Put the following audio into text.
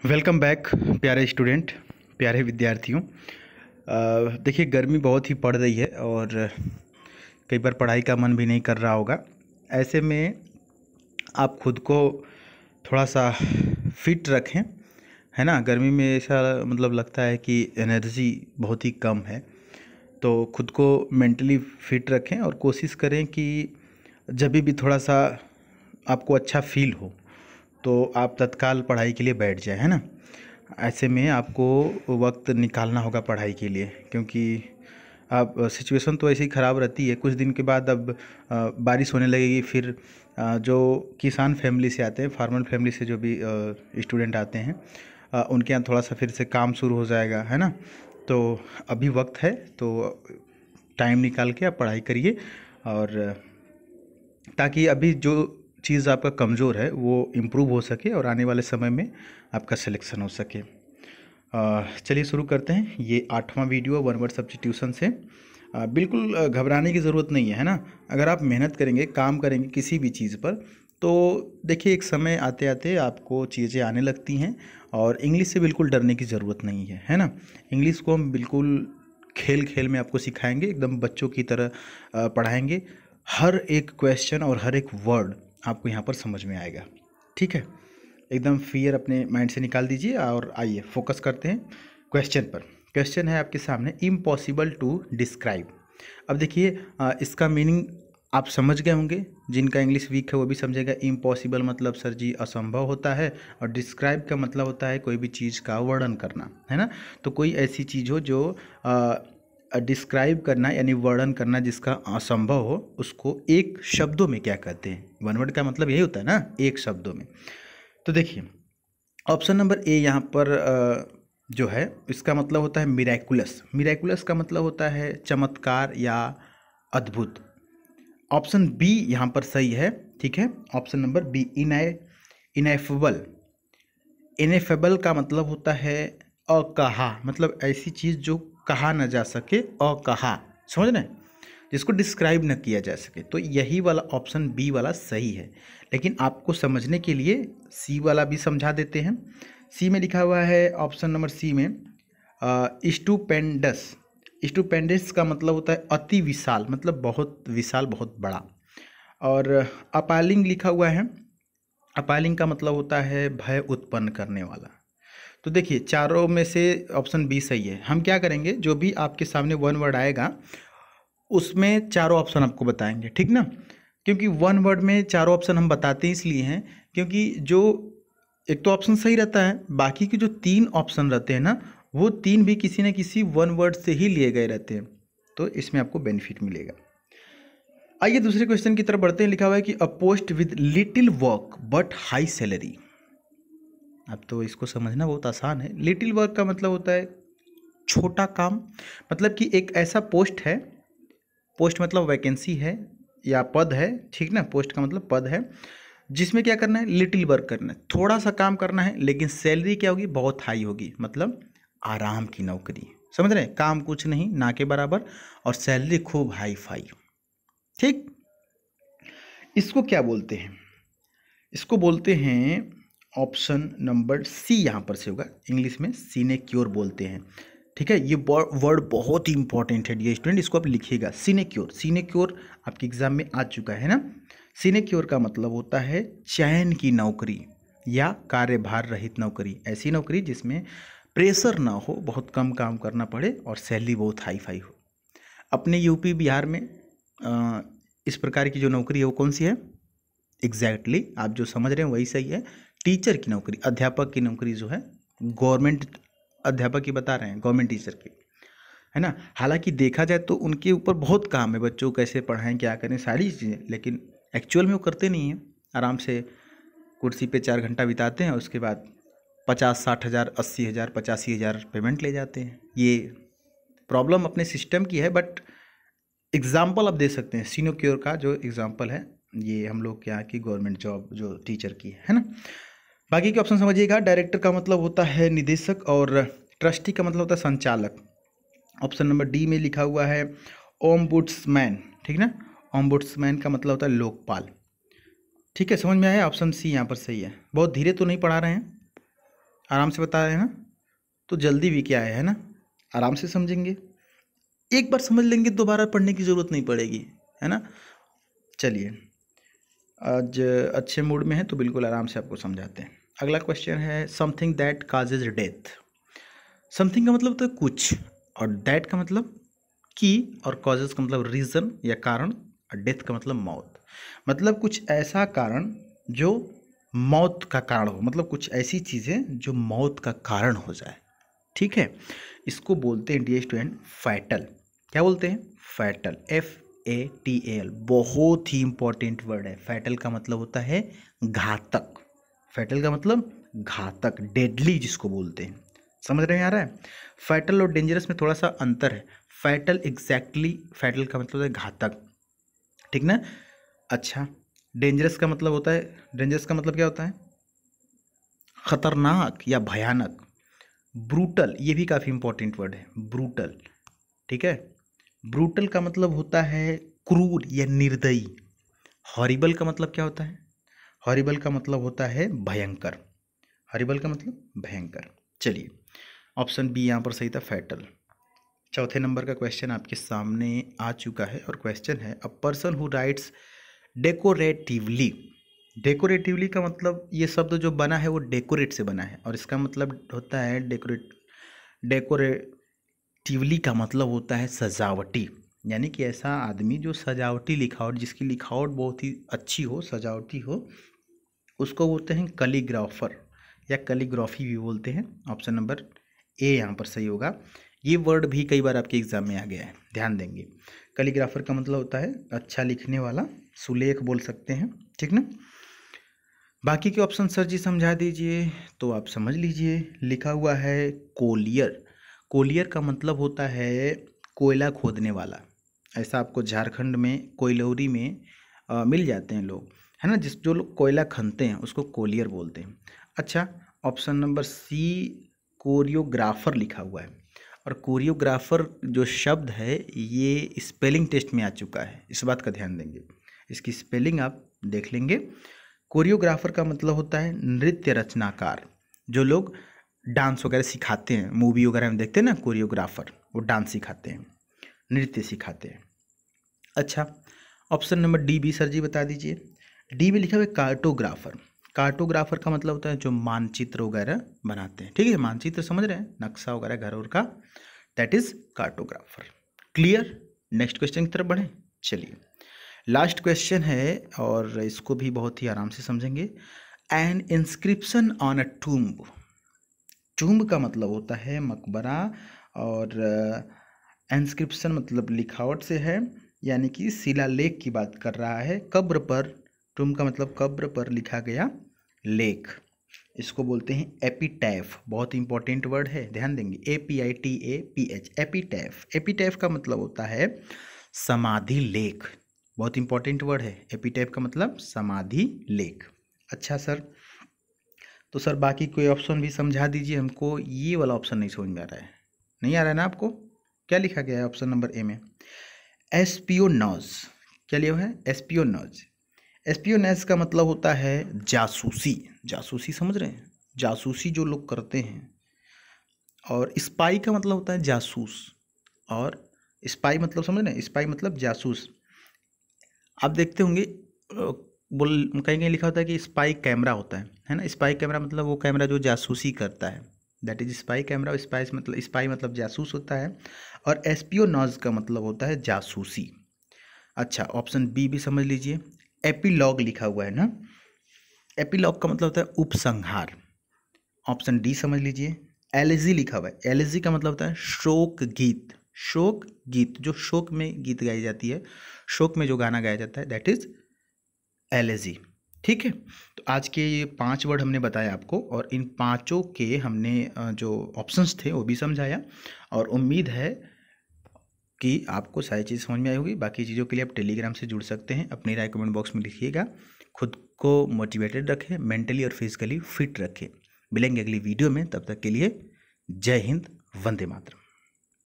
Welcome back प्यारे student, प्यारे विद्यार्थियों। देखिए, गर्मी बहुत ही पड़ रही है और कई बार पढ़ाई का मन भी नहीं कर रहा होगा। ऐसे में आप खुद को थोड़ा सा फिट रखें, है ना। गर्मी में ऐसा मतलब लगता है कि एनर्जी बहुत ही कम है, तो खुद को मेंटली फिट रखें और कोशिश करें कि जब भी थोड़ा सा आपको अच्छा फील हो तो आप तत्काल पढ़ाई के लिए बैठ जाए, है ना। ऐसे में आपको वक्त निकालना होगा पढ़ाई के लिए, क्योंकि आप सिचुएशन तो ऐसे ही ख़राब रहती है। कुछ दिन के बाद अब बारिश होने लगेगी, फिर जो किसान फैमिली से आते हैं, फार्मर फैमिली से जो भी स्टूडेंट आते हैं, उनके यहाँ थोड़ा सा फिर से काम शुरू हो जाएगा, है ना। तो अभी वक्त है, तो टाइम निकाल के आप पढ़ाई करिए, और ताकि अभी जो चीज़ आपका कमज़ोर है वो इम्प्रूव हो सके और आने वाले समय में आपका सिलेक्शन हो सके। चलिए शुरू करते हैं। ये 8वां वीडियो वन वर्ड सब्स्टिट्यूशन से। बिल्कुल घबराने की ज़रूरत नहीं है ना। अगर आप मेहनत करेंगे, काम करेंगे किसी भी चीज़ पर, तो देखिए एक समय आते आते आपको चीज़ें आने लगती हैं। और इंग्लिश से बिल्कुल डरने की ज़रूरत नहीं है ना। इंग्लिश को हम बिल्कुल खेल खेल में आपको सिखाएंगे, एकदम बच्चों की तरह पढ़ाएंगे। हर एक क्वेश्चन और हर एक वर्ड आपको यहाँ पर समझ में आएगा, ठीक है। एकदम फियर अपने माइंड से निकाल दीजिए और आइए फोकस करते हैं क्वेश्चन पर। क्वेश्चन है आपके सामने, इम्पॉसिबल टू डिस्क्राइब। अब देखिए इसका मीनिंग आप समझ गए होंगे। जिनका इंग्लिश वीक है वो भी समझेगा। इम्पॉसिबल मतलब सर जी असंभव होता है, और डिस्क्राइब का मतलब होता है कोई भी चीज़ का वर्णन करना, है ना। तो कोई ऐसी चीज़ हो जो डिस्क्राइब करना यानी वर्णन करना जिसका असंभव हो, उसको एक शब्दों में क्या कहते हैं। वन वर्ड का मतलब यही होता है ना, एक शब्दों में। तो देखिए ऑप्शन नंबर ए यहाँ पर जो है इसका मतलब होता है मिराकुलस। मिराकुलस का मतलब होता है चमत्कार या अद्भुत। ऑप्शन बी यहाँ पर सही है, ठीक है। Option number B ineffable. Ineffable का मतलब होता है अकहा, मतलब ऐसी चीज़ जो कहा न जा सके, अकहा, समझ रहे हैं, जिसको डिस्क्राइब न किया जा सके। तो यही वाला ऑप्शन बी वाला सही है। लेकिन आपको समझने के लिए सी वाला भी समझा देते हैं। सी में लिखा हुआ है ऑप्शन नंबर सी में स्टूपेंडस। स्टूपेंडस का मतलब होता है अति विशाल, मतलब बहुत विशाल, बहुत बड़ा। और अपालिंग लिखा हुआ है। अपालिंग का मतलब होता है भय उत्पन्न करने वाला। तो देखिए चारों में से ऑप्शन बी सही है। हम क्या करेंगे, जो भी आपके सामने वन वर्ड आएगा उसमें चारों ऑप्शन आपको बताएंगे, ठीक ना। क्योंकि वन वर्ड में चारों ऑप्शन हम बताते इसलिए हैं क्योंकि जो एक तो ऑप्शन सही रहता है, बाकी के जो 3 ऑप्शन रहते हैं ना, वो 3 भी किसी न किसी वन वर्ड से ही लिए गए रहते हैं। तो इसमें आपको बेनिफिट मिलेगा। आइए दूसरे क्वेश्चन की तरफ बढ़ते हैं। लिखा हुआ है कि अ post with little work but high salary. अब तो इसको समझना बहुत आसान है। लिटिल वर्क का मतलब होता है छोटा काम, मतलब कि एक ऐसा पोस्ट है, पोस्ट मतलब वैकेंसी है या पद है, ठीक ना। पोस्ट का मतलब पद है, जिसमें क्या करना है, लिटिल वर्क करना है, थोड़ा सा काम करना है, लेकिन सैलरी क्या होगी, बहुत हाई होगी, मतलब आराम की नौकरी। समझ रहे हैं, काम कुछ नहीं, ना के बराबर, और सैलरी खूब हाई फाई, ठीक। इसको क्या बोलते हैं, इसको बोलते हैं ऑप्शन नंबर सी, यहाँ पर से होगा। इंग्लिश में सिनेक्योर बोलते हैं, ठीक है। ये वर्ड बहुत ही इंपॉर्टेंट है डियर स्टूडेंट, इसको आप लिखिएगा। सिनेक्योर, सिनेक्योर आपके एग्जाम में आ चुका है ना। सिनेक्योर का मतलब होता है चैन की नौकरी या कार्यभार रहित नौकरी। ऐसी नौकरी जिसमें प्रेशर ना हो, बहुत कम काम करना पड़े और सैलरी बहुत हाई फाई हो। अपने यूपी बिहार में इस प्रकार की जो नौकरी है वो कौन सी है, एग्जैक्टली आप जो समझ रहे हैं वही सही है। टीचर की नौकरी, अध्यापक की नौकरी जो है, गवर्नमेंट अध्यापक की बता रहे हैं, गवर्नमेंट टीचर की, है ना। हालांकि देखा जाए तो उनके ऊपर बहुत काम है, बच्चों को कैसे पढ़ाएं, क्या करें, सारी चीज़ें, लेकिन एक्चुअल में वो करते नहीं हैं। आराम से कुर्सी पे 4 घंटा बिताते हैं, उसके बाद 50-60 हज़ार, 80 हज़ार, 85 हज़ार पेमेंट ले जाते हैं। ये प्रॉब्लम अपने सिस्टम की है, बट एग्जाम्पल आप दे सकते हैं। सिनेक्योर का जो एग्जाम्पल है ये हम लोग के यहाँ की गवर्नमेंट जॉब जो टीचर की है ना। बाकी के ऑप्शन समझिएगा। डायरेक्टर का मतलब होता है निदेशक, और ट्रस्टी का मतलब होता है संचालक। ऑप्शन नंबर डी में लिखा हुआ है ओम्बुड्समैन, ठीक ना। ओम्बुड्समैन का मतलब होता है लोकपाल, ठीक है। समझ में आया, ऑप्शन सी यहाँ पर सही है। बहुत धीरे तो नहीं पढ़ा रहे हैं, आराम से बता रहे हैं ना, तो जल्दी भी क्या है ना, आराम से समझेंगे, एक बार समझ लेंगे दोबारा पढ़ने की ज़रूरत नहीं पड़ेगी, है ना। चलिए, आज अच्छे मूड में है तो बिल्कुल आराम से आपको समझाते हैं। अगला क्वेश्चन है something that causes death. Something का मतलब होता है कुछ, और दैट का मतलब की, और कॉजेज का मतलब रीज़न या कारण, और डेथ का मतलब मौत। मतलब कुछ ऐसा कारण जो मौत का कारण हो, मतलब कुछ ऐसी चीज़ें जो मौत का कारण हो जाए, ठीक है। इसको बोलते हैं डियर स्टूडेंट फैटल। क्या बोलते हैं? Fatal, FATAL। बहुत ही इंपॉर्टेंट वर्ड है। फैटल का मतलब होता है घातक। फैटल का मतलब घातक, डेडली जिसको बोलते हैं। समझ रहे हैं आ रहा है? फैटल और डेंजरस में थोड़ा सा अंतर है। फैटल एग्जैक्टली फैटल का मतलब है घातक, ठीक ना। अच्छा, डेंजरस का मतलब होता है, डेंजरस का मतलब क्या होता है? खतरनाक या भयानक। ब्रूटल, ये भी काफ़ी इंपॉर्टेंट वर्ड है, ब्रूटल, ठीक है। ब्रूटल का मतलब होता है क्रूर या निर्दयी। हॉरिबल का मतलब क्या होता है? हॉरिबल का मतलब होता है भयंकर। हॉरिबल का मतलब भयंकर। चलिए, ऑप्शन बी यहाँ पर सही था, फैटल। चौथे नंबर का क्वेश्चन आपके सामने आ चुका है, और क्वेश्चन है अ पर्सन हु राइट्स डेकोरेटिवली। डेकोरेटिवली का मतलब, ये शब्द जो बना है वो डेकोरेट से बना है, और इसका मतलब होता है डेकोरेटिवली का मतलब होता है सजावटी। यानी कि ऐसा आदमी जो सजावटी लिखावट, जिसकी लिखावट बहुत ही अच्छी हो, सजावटी हो, उसको बोलते हैं कलीग्राफर, या कलीग्राफी भी बोलते हैं। ऑप्शन नंबर ए यहाँ पर सही होगा। ये वर्ड भी कई बार आपके एग्जाम में आ गया है, ध्यान देंगे। कलीग्राफर का मतलब होता है अच्छा लिखने वाला, सुलेख बोल सकते हैं, ठीक ना। बाकी के ऑप्शन सर जी समझा दीजिए, तो आप समझ लीजिए। लिखा हुआ है कोलियर। कोलियर का मतलब होता है कोयला खोदने वाला। ऐसा आपको झारखंड में कोयलौरी में मिल जाते हैं लोग, है ना, जो लोग कोयला खनते हैं उसको कोलियर बोलते हैं। अच्छा, ऑप्शन नंबर सी कोरियोग्राफर लिखा हुआ है, और कोरियोग्राफर जो शब्द है ये स्पेलिंग टेस्ट में आ चुका है, इस बात का ध्यान देंगे। इसकी स्पेलिंग आप देख लेंगे। कोरियोग्राफर का मतलब होता है नृत्य रचनाकार। जो लोग डांस वगैरह सिखाते हैं, मूवी वगैरह में देखते हैं ना, कोरियोग्राफर वो डांस सिखाते हैं, नृत्य सिखाते हैं। अच्छा, ऑप्शन नंबर डी भी सर जी बता दीजिए। डी में लिखा हुआ है कार्टोग्राफर। कार्टोग्राफर का मतलब होता है जो मानचित्र वगैरह बनाते हैं, ठीक है, मानचित्र समझ रहे हैं, नक्शा वगैरह घर और का, that is cartographer. Clear? Next question की तरफ बढ़ें। चलिए, लास्ट क्वेश्चन है, और इसको भी बहुत ही आराम से समझेंगे। N inscription on a tomb. Tomb का मतलब होता है मकबरा, और इंस्क्रिप्शन मतलब लिखावट से है, यानी कि शिलालेख की बात कर रहा है। कब्र पर, टूम्ब का मतलब कब्र पर लिखा गया लेख, इसको बोलते हैं एपिटैफ। बहुत इंपॉर्टेंट वर्ड है, ध्यान देंगे। APITAPH, एपिटैफ। एपिटैफ का मतलब होता है समाधि लेख। बहुत इंपॉर्टेंट वर्ड है, एपिटैफ का मतलब समाधि लेख। अच्छा सर, तो सर बाकी कोई ऑप्शन भी समझा दीजिए हमको। ये वाला ऑप्शन नहीं समझ में आ रहा है, नहीं आ रहा है ना आपको? क्या लिखा गया है ऑप्शन नंबर ए में? एस्पियोनॉज। क्या लिया हुआ है? एस्पियोनॉज। एस्पियोनेज का मतलब होता है जासूसी। जासूसी समझ रहे हैं? जासूसी जो लोग करते हैं। और स्पाई का मतलब होता है जासूस, और स्पाई मतलब समझ रहे हैं, स्पाई मतलब जासूस। आप देखते होंगे बोल कहीं कहीं लिखा होता है कि स्पाई कैमरा होता है ना। स्पाई कैमरा मतलब वो कैमरा जो जासूसी करता है, that is spy camera. Spy मतलब जासूस होता है, और एस्पियोनॉज का मतलब होता है जासूसी। अच्छा, ऑप्शन बी भी समझ लीजिए। एपिलॉग लिखा हुआ है ना, एपिलॉग का मतलब होता है उपसंहार। ऑप्शन डी समझ लीजिए। एलेजी लिखा हुआ है, एलेजी का मतलब होता है शोक गीत। शोक गीत, जो शोक में गीत गाई जाती है, शोक में जो गाना गाया जाता है, दैट इज एलेजी। ठीक है, तो आज के ये 5 वर्ड हमने बताया आपको, और इन पांचों के हमने जो ऑप्शंस थे वो भी समझाया, और उम्मीद है कि आपको सारी चीज़ समझ में आई होगी। बाकी चीज़ों के लिए आप टेलीग्राम से जुड़ सकते हैं, अपनी राय कमेंट बॉक्स में लिखिएगा। खुद को मोटिवेटेड रखें, मेंटली और फिजिकली फिट रखें। मिलेंगे अगली वीडियो में, तब तक के लिए जय हिंद, वंदे मातरम।